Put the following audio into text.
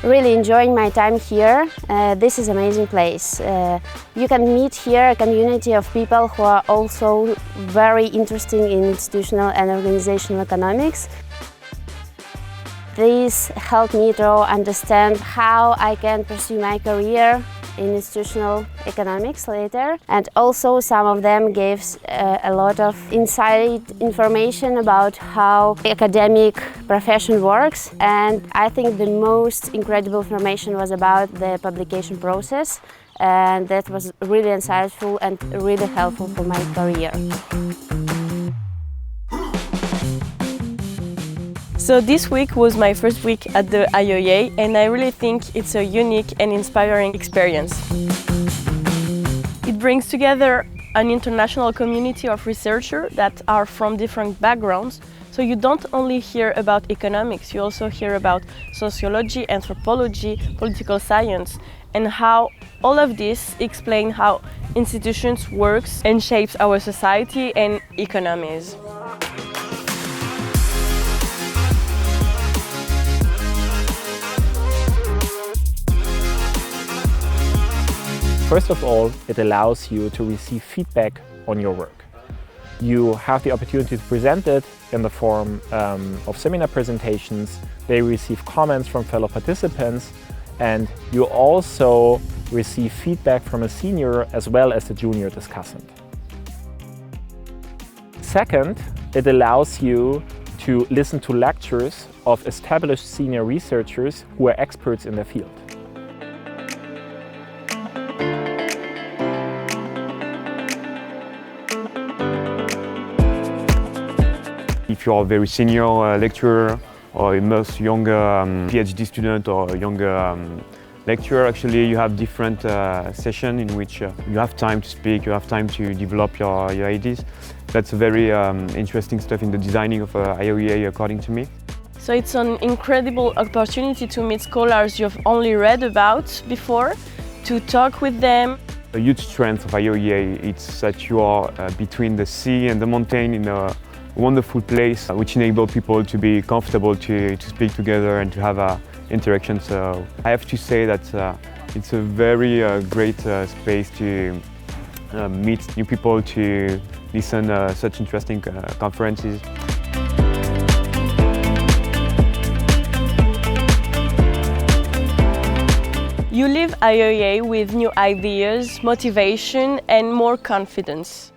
really enjoying my time here. This is an amazing place. You can meet here a community of people who are also very interested in institutional and organizational economics. This helped me to understand how I can pursue my career in institutional economics later, and also some of them gave a lot of inside information about how the academic profession works, and I think the most incredible information was about the publication process, and that was really insightful and really helpful for my career. So this week was my first week at the IOEA, and I really think it's a unique and inspiring experience. It brings together an international community of researchers that are from different backgrounds. So you don't only hear about economics, you also hear about sociology, anthropology, political science, and how all of this explain how institutions works and shapes our society and economies. First of all, it allows you to receive feedback on your work. You have the opportunity to present it in the form of seminar presentations. They receive comments from fellow participants, and you also receive feedback from a senior as well as a junior discussant. Second, it allows you to listen to lectures of established senior researchers who are experts in their field. If you're a very senior lecturer or a much younger PhD student or a younger lecturer, actually you have different sessions in which you have time to speak, you have time to develop your ideas. That's very interesting stuff in the designing of IOEA, according to me. So it's an incredible opportunity to meet scholars you've only read about before, to talk with them. A huge strength of IOEA is that you are between the sea and the mountain in a wonderful place, which enables people to be comfortable to speak together and to have interaction. So I have to say that it's a very great space to meet new people, to listen to such interesting conferences. You leave IOEA with new ideas, motivation, and more confidence.